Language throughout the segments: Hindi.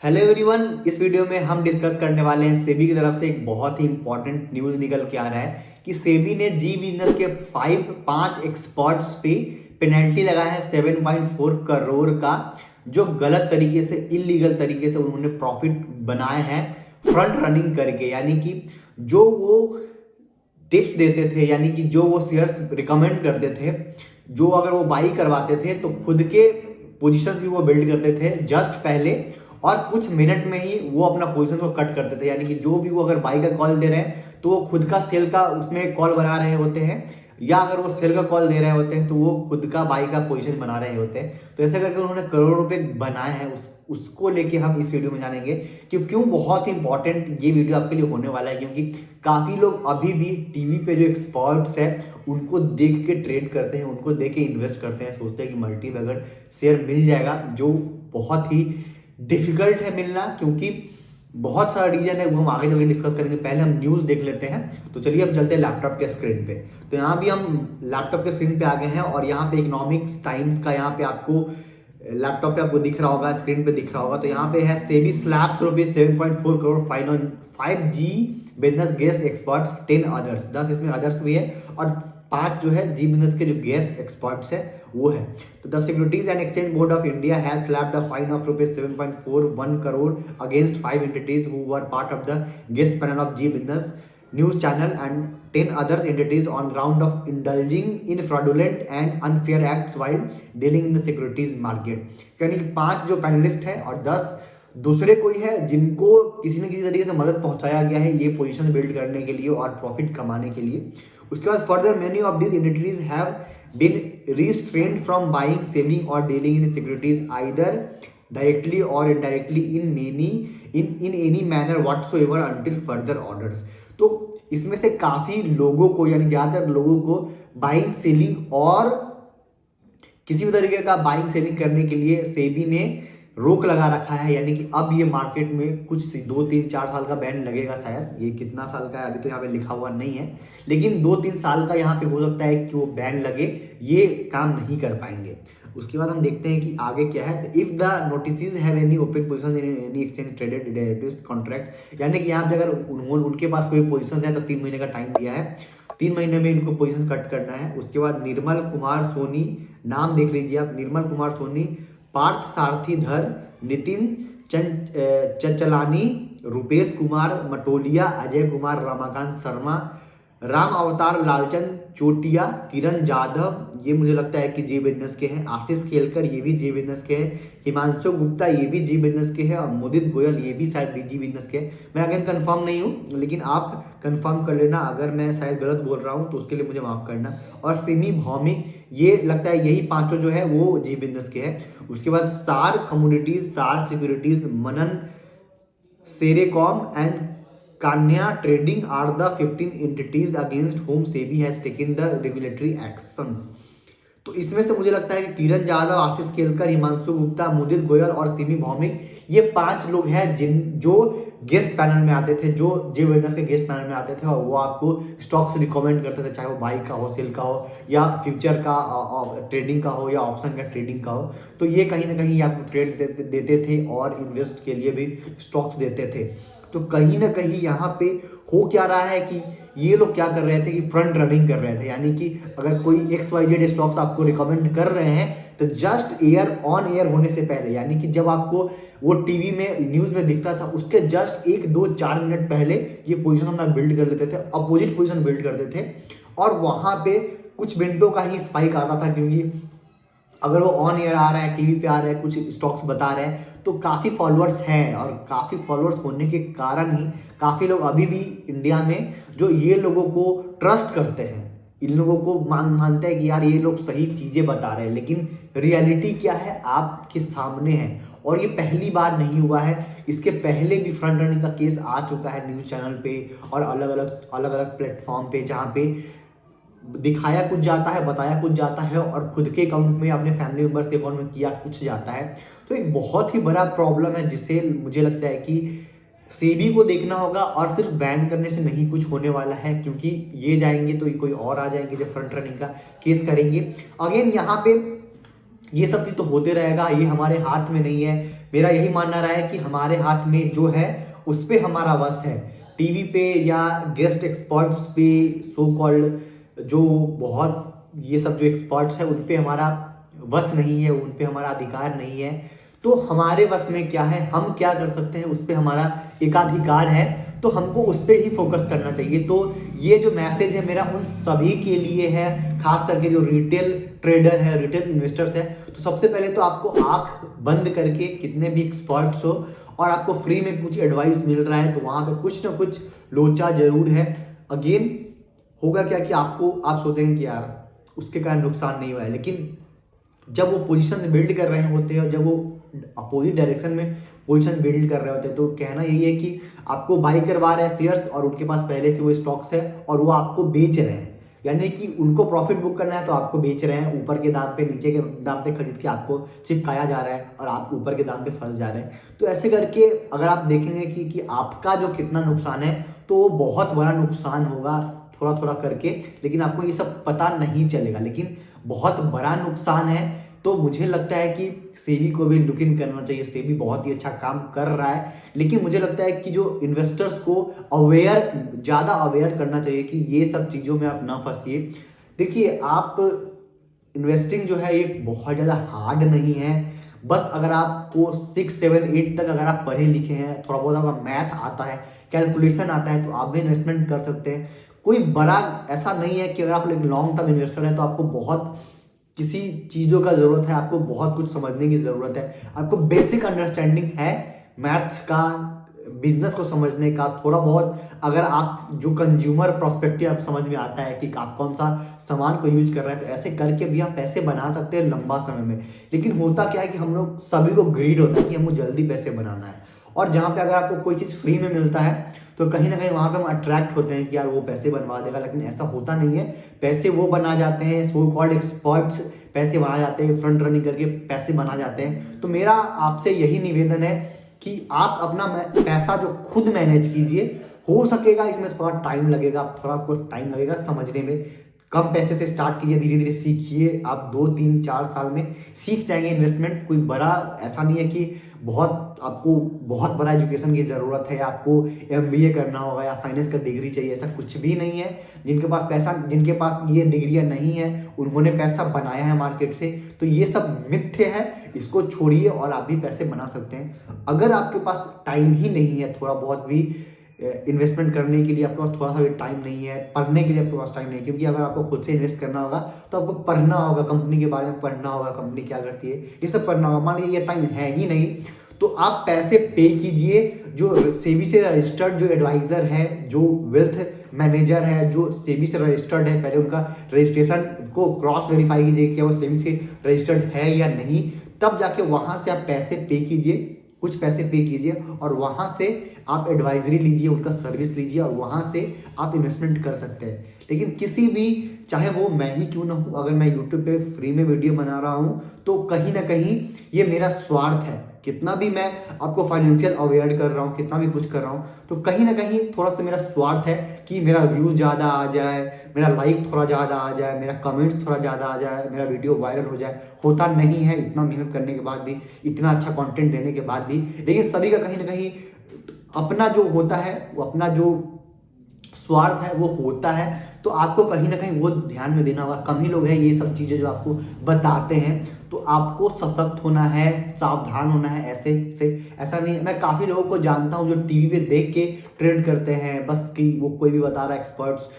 हेलो एवरीवन, इस वीडियो में हम डिस्कस करने वाले हैं सेबी की तरफ से एक बहुत ही इंपॉर्टेंट न्यूज निकल के आ रहा है कि सेबी ने जी बिजनेस के पांच एक्सपर्ट्स पे पेनल्टी लगाया है 7.4 करोड़ का, जो गलत तरीके से इलीगल तरीके से उन्होंने प्रॉफिट बनाए हैं फ्रंट रनिंग करके। यानी कि जो वो टिप्स देते थे, यानी कि जो वो शेयर्स रिकमेंड करते थे, जो अगर वो बाई करवाते थे तो खुद के पोजीशंस भी वो बिल्ड करते थे जस्ट पहले, और कुछ मिनट में ही वो अपना पोजीशन को कट करते थे। यानी कि जो भी वो अगर बाई का कॉल दे रहे हैं तो वो खुद का सेल का उसमें कॉल बना रहे होते हैं, या अगर वो सेल का कॉल दे रहे होते हैं तो वो खुद का बाई का पोजीशन बना रहे होते हैं। तो ऐसे करके उन्होंने करोड़ों रुपए बनाए हैं। उसको लेके हम इस वीडियो में जानेंगे कि क्यों बहुत ही इंपॉर्टेंट ये वीडियो आपके लिए होने वाला है, क्योंकि काफी लोग अभी भी टीवी पे जो एक्सपर्ट्स है उनको देख के ट्रेड करते हैं, उनको देख के इन्वेस्ट करते हैं, सोचते हैं कि मल्टी बैगर शेयर मिल जाएगा, जो बहुत ही डिफिकल्ट है मिलना, क्योंकि बहुत सारा रीजन है, वो हम आगे चलकर डिस्कस करेंगे। पहले हम न्यूज देख लेते हैं। तो चलिए हम चलते हैं लैपटॉप के स्क्रीन पे। तो यहाँ भी हम लैपटॉप के स्क्रीन पे आ गए हैं और यहाँ पे इकोनॉमिक्स टाइम्स का यहाँ पे आपको लैपटॉप पे आपको दिख रहा होगा, स्क्रीन पे दिख रहा होगा। तो यहाँ पे है SEBI slabs rupees 7.4 crore fine on 5G business guest experts 10 others. 10 इसमें अदर्स भी है और 5 जो है जी बिजनेस के जो गेस्ट एक्सपर्ट्स है वो है। तो the securities and exchange board of India has slapped a fine of rupees 7.41 crore against 5 entities who were part of the guest panel of Zee business news channel and 10 other entities on ground of indulging in fraudulent and unfair acts while dealing in the securities market। यानी कि 5 जो पैनलिस्ट है और 10 दूसरे कोई है जिनको किसी न किसी तरीके से मदद पहुंचाया गया है ये पोजीशन बिल्ड करने के लिए और प्रॉफिट कमाने के लिए। उसके बाद further many of these entities have been restrained from buying, selling or dealing in securities either directly or indirectly in any manner whatsoever until further orders। तो इसमें से काफी लोगों को, यानी ज्यादातर लोगों को बाइंग सेलिंग और किसी भी तरीके का बाइंग सेलिंग करने के लिए सेबी ने रोक लगा रखा है। यानी कि अब ये मार्केट में कुछ 2-3-4 साल का बैन लगेगा, शायद ये कितना साल का है अभी तो यहाँ पे लिखा हुआ नहीं है, लेकिन 2-3 साल का यहाँ पे हो सकता है कि वो बैन लगे, ये काम नहीं कर पाएंगे। उसके बाद हम देखते हैं कि आगे क्या है। If the notice have any open position in any exchange traded derivatives contract, यानी कि यहाँ पे अगर उनके पास कोई पोजीशन है तो 3 महीने का टाइम दिया है, 3 महीने में इनको पोजीशन कट करना है। उसके बाद निर्मल कुमार सोनी, नाम देख लीजिए आप, निर्मल कुमार सोनी, पार्थ सारथीधर, नितिन चंचलानी, रुपेश कुमार मटोलिया, अजय कुमार, रमाकांत शर्मा, राम अवतार लालचंद चोटिया, किरण जाधव, ये मुझे लगता है कि जी बिजनेस के हैं, आशीष केलकर ये भी जी बिजनेस के हैं, हिमांशु गुप्ता ये भी जी बिजनेस के हैं, और मुदित गोयल ये भी शायद जी बिजनेस के हैं। मैं अगेन कंफर्म नहीं हूँ, लेकिन आप कंफर्म कर लेना, अगर मैं शायद गलत बोल रहा हूँ तो उसके लिए मुझे माफ करना। और सिमी भौमिक, ये लगता है यही पांचों जो है वो जी बिजनेस के हैं। उसके बाद सार कम्युनिटीज, सार सिक्योरिटीज, मनन सेरेकॉम and Kanya trading are the 15 entities against whom SEBI has taken the regulatory actions. तो इसमें से मुझे लगता है कि किरण जाधव, आशीष केलकर, हिमांशु गुप्ता, मुदित गोयल और सिमी भौमिक, ये 5 लोग हैं जो गेस्ट पैनल में आते थे, जो जे बिजनेस के गेस्ट पैनल में आते थे, और वो आपको स्टॉक्स रिकमेंड करते थे, चाहे वो बाई का हो, सेल का हो, या फ्यूचर का ट्रेडिंग का हो, या ऑप्शन का ट्रेडिंग का हो। तो ये कहीं ना कहीं आपको ट्रेड देते थे और इन्वेस्ट के लिए भी स्टॉक्स देते थे। तो कहीं ना कहीं यहाँ पे हो क्या रहा है कि ये लोग क्या कर रहे थे कि फ्रंट रनिंग कर रहे थे। यानी कि अगर कोई XYZ स्टॉक्स आपको रिकमेंड कर रहे हैं तो जस्ट ऑन एयर होने से पहले, यानी कि जब आपको वो टीवी में न्यूज में दिखता था उसके जस्ट 1-2-4 मिनट पहले ये पोजीशन अपना बिल्ड कर लेते थे, अपोजिट पोजीशन बिल्ड करते थे, और वहां पे कुछ मिनटों का ही स्पाइक आता था, क्योंकि अगर वो ऑन एयर आ रहा है, टीवी पे आ रहा है, कुछ स्टॉक्स बता रहे हैं, तो काफी फॉलोअर्स हैं, और काफी फॉलोअर्स होने के कारण ही काफी लोग अभी भी इंडिया में जो ये लोगों को ट्रस्ट करते हैं, इन लोगों को मानते हैं कि यार ये लोग सही चीजें बता रहे हैं, लेकिन रियलिटी क्या है आपके सामने है। और ये पहली बार नहीं हुआ है, इसके पहले भी फ्रंट रनिंग का केस आ चुका है न्यूज चैनल पे और अलग अलग प्लेटफॉर्म पे, जहाँ पे दिखाया कुछ जाता है, बताया कुछ जाता है, और खुद के अकाउंट में, अपने फैमिली मेंबर्स के अकाउंट में किया कुछ जाता है। तो एक बहुत ही बड़ा प्रॉब्लम है, जिसे मुझे लगता है कि सेबी को देखना होगा, और सिर्फ बैन करने से नहीं कुछ होने वाला है, क्योंकि ये जाएंगे तो कोई और आ जाएंगे जो फ्रंट रनिंग का केस करेंगे। अगेन यहाँ पे ये सब चीज तो होते रहेगा, ये हमारे हाथ में नहीं है। मेरा यही मानना रहा है कि हमारे हाथ में जो है उस पे हमारा वश है। टीवी पे या गेस्ट एक्सपर्ट्स पे सो कॉल्ड जो बहुत ये सब जो एक्सपर्ट्स है उन पे हमारा वश नहीं है, उन पे हमारा अधिकार नहीं है। तो हमारे वश में क्या है, हम क्या कर सकते हैं, उस पे हमारा एकाधिकार है, तो हमको उस पे ही फोकस करना चाहिए। तो ये जो मैसेज है मेरा उन सभी के लिए है, खास करके जो रिटेल ट्रेडर है, रिटेल इन्वेस्टर्स है। तो सबसे पहले तो आपको आंख बंद करके, कितने भी एक्सपर्ट्स हो और आपको फ्री में कुछ एडवाइस मिल रहा है, तो वहां पे कुछ ना कुछ लोचा जरूर है। अगेन होगा क्या कि आपको, आप सोचेंगे कि यार उसके कारण नुकसान नहीं हुआ है, लेकिन जब वो पोजीशन बिल्ड कर रहे होते हैं और जब वो अपोजिट डायरेक्शन में पोजीशन बिल्ड कर रहे होते हैं, तो कहना यही है कि आपको बाई करवा रहे हैं शेयर्स और उनके पास पहले से वो स्टॉक्स है और वो आपको बेच रहे हैं, यानी कि उनको प्रॉफिट बुक करना है तो आपको बेच रहे हैं, ऊपर के दाम पे नीचे के दाम पे खरीद के आपको चिपकाया जा रहा है और आप ऊपर के दाम पे फंस जा रहे हैं। तो ऐसे करके अगर आप देखेंगे कि आपका जो कितना नुकसान है, तो वो बहुत बड़ा नुकसान होगा थोड़ा थोड़ा करके, लेकिन आपको ये सब पता नहीं चलेगा, लेकिन बहुत बड़ा नुकसान है। तो मुझे लगता है कि सेबी को भी लुक इन करना चाहिए। सेबी बहुत ही अच्छा काम कर रहा है, लेकिन मुझे लगता है कि जो इन्वेस्टर्स को ज़्यादा अवेयर करना चाहिए कि ये सब चीज़ों में आप ना फंसिए। देखिए, आप इन्वेस्टिंग जो है ये बहुत ज़्यादा हार्ड नहीं है। बस अगर आपको 6, 7, 8 तक अगर आप पढ़े लिखे हैं, थोड़ा बहुत अगर मैथ आता है, कैलकुलेशन आता है, तो आप भी इन्वेस्टमेंट कर सकते हैं। कोई बड़ा ऐसा नहीं है कि अगर आप एक लॉन्ग टर्म इन्वेस्टर है तो आपको बहुत किसी चीज़ों का ज़रूरत है, आपको बहुत कुछ समझने की ज़रूरत है, आपको बेसिक अंडरस्टैंडिंग है मैथ्स का, बिजनेस को समझने का थोड़ा बहुत। अगर आप जो कंज्यूमर प्रोस्पेक्टिव आप समझ में आता है कि आप कौन सा सामान को यूज कर रहे हैं, तो ऐसे करके भी आप पैसे बना सकते हैं लंबा समय में। लेकिन होता क्या है कि हम लोग सभी को ग्रीड होता है कि हमको जल्दी पैसे बनाना है, और जहाँ पे अगर आपको कोई चीज़ फ्री में मिलता है तो कहीं ना कहीं वहाँ पे हम अट्रैक्ट होते हैं कि यार वो पैसे बनवा देगा, लेकिन ऐसा होता नहीं है। पैसे वो बना जाते हैं, सो कॉल्ड एक्सपर्ट्स पैसे बना जाते हैं, फ्रंट रनिंग करके पैसे बना जाते हैं। तो मेरा आपसे यही निवेदन है कि आप अपना पैसा जो खुद मैनेज कीजिए। हो सकेगा इसमें थोड़ा टाइम लगेगा, थोड़ा कुछ टाइम लगेगा समझने में। कम पैसे से स्टार्ट कीजिए, धीरे धीरे सीखिए, आप 2, 3, 4 साल में सीख जाएंगे इन्वेस्टमेंट। कोई बड़ा ऐसा नहीं है कि आपको बहुत बड़ा एजुकेशन की ज़रूरत है, आपको MBA करना होगा या फाइनेंस का डिग्री चाहिए, ऐसा कुछ भी नहीं है। जिनके पास ये डिग्रियां नहीं है, उन्होंने पैसा बनाया है मार्केट से। तो ये सब मिथ्य है, इसको छोड़िए और आप भी पैसे बना सकते हैं। अगर आपके पास टाइम ही नहीं है थोड़ा बहुत भी इन्वेस्टमेंट करने के लिए, आपके पास थोड़ा सा भी टाइम नहीं है, पढ़ने के लिए आपके पास टाइम नहीं है, क्योंकि अगर आपको खुद से इन्वेस्ट करना होगा तो आपको पढ़ना होगा, कंपनी के बारे में पढ़ना होगा, कंपनी क्या करती है, ये सब पढ़ना होगा। मान लीजिए ये टाइम है ही नहीं, तो आप पैसे पे कीजिए। जो सेबी से रजिस्टर्ड जो एडवाइजर है, जो वेल्थ मैनेजर है, जो सेबी से रजिस्टर्ड है, पहले उनका रजिस्ट्रेशन को क्रॉस वेरीफाई कीजिए कि वो सेबी से रजिस्टर्ड है या नहीं, तब जाके वहां से आप पैसे पे कीजिए, कुछ पैसे पे कीजिए और वहां से आप एडवाइजरी लीजिए, उनका सर्विस लीजिए और वहां से आप इन्वेस्टमेंट कर सकते हैं। लेकिन किसी भी, चाहे वो मैं ही क्यों ना हूं, अगर मैं यूट्यूब पे फ्री में वीडियो बना रहा हूं तो कहीं ना कहीं ये मेरा स्वार्थ है। कितना भी मैं आपको फाइनेंशियल अवेयर कर रहा हूँ, कितना भी कुछ कर रहा हूँ, तो कहीं ना कहीं थोड़ा सा मेरा स्वार्थ है कि मेरा व्यूज ज़्यादा आ जाए, मेरा लाइक थोड़ा ज़्यादा आ जाए, मेरा कमेंट्स थोड़ा ज़्यादा आ जाए, मेरा वीडियो वायरल हो जाए। होता नहीं है इतना मेहनत करने के बाद भी, इतना अच्छा कंटेंट देने के बाद भी, लेकिन सभी का कहीं ना कहीं अपना जो होता है, वो अपना जो स्वार्थ है वो होता है। तो आपको कहीं ना कहीं वो ध्यान में देना होगा। कम ही लोग हैं ये सब चीज़ें जो आपको बताते हैं, तो आपको सशक्त होना है, सावधान होना है। ऐसे से ऐसा नहीं है, मैं काफ़ी लोगों को जानता हूँ जो टीवी पे देख के ट्रेड करते हैं, बस कि वो कोई भी बता रहा है एक्सपर्ट्स,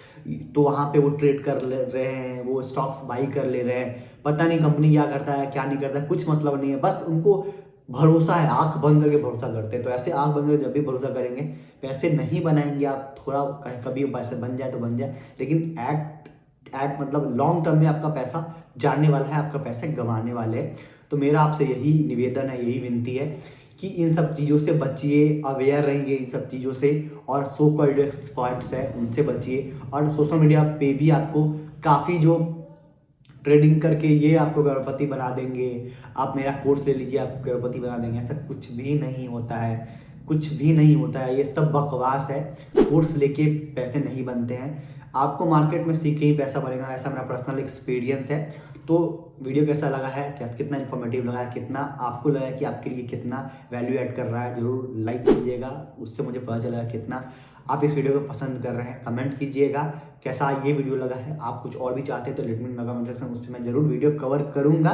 तो वहाँ पे वो ट्रेड कर ले रहे हैं, वो स्टॉक्स बाई कर ले रहे हैं। पता नहीं कंपनी क्या करता है क्या नहीं करता है, कुछ मतलब नहीं है, बस उनको भरोसा है, आंख बंद करके भरोसा करते हैं। तो ऐसे आंख बंद करके जब भी भरोसा करेंगे, पैसे नहीं बनाएंगे आप। थोड़ा कहीं कभी पैसे बन जाए तो बन जाए, लेकिन एट मतलब लॉन्ग टर्म में आपका पैसा जाने वाला है, आपका पैसे गंवाने वाले हैं। तो मेरा आपसे यही निवेदन है, यही विनती है कि इन सब चीज़ों से बचिए, अवेयर रहिए इन सब चीज़ों से, और सो कॉल्ड एक्सपर्ट्स है उनसे बचिए। और सोशल मीडिया पे भी आपको काफ़ी जो ट्रेडिंग करके ये आपको करोड़पति बना देंगे, आप मेरा कोर्स ले लीजिए आप करोड़पति बना देंगे, ऐसा कुछ भी नहीं होता है, कुछ भी नहीं होता है। ये सब बकवास है। कोर्स लेके पैसे नहीं बनते हैं, आपको मार्केट में सीख के ही पैसा बनेगा, ऐसा मेरा पर्सनल एक्सपीरियंस है। तो वीडियो कैसा लगा है, क्या कितना इन्फॉर्मेटिव लगा है, कितना आपको लगा है कि आपके लिए कितना वैल्यू ऐड कर रहा है, जरूर लाइक कीजिएगा। उससे मुझे पता चलेगा कितना आप इस वीडियो को पसंद कर रहे हैं। कमेंट कीजिएगा कैसा ये वीडियो लगा है। आप कुछ और भी चाहते हैं तो let me know comment section, उस पर मैं जरूर वीडियो कवर करूंगा।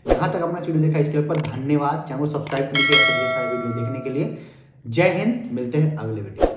यहाँ तक अपना वीडियो देखा इसके ऊपर धन्यवाद। चैनल को सब्सक्राइब कीजिए सारे वीडियो देखने के लिए। जय हिंद, मिलते हैं अगले वीडियो।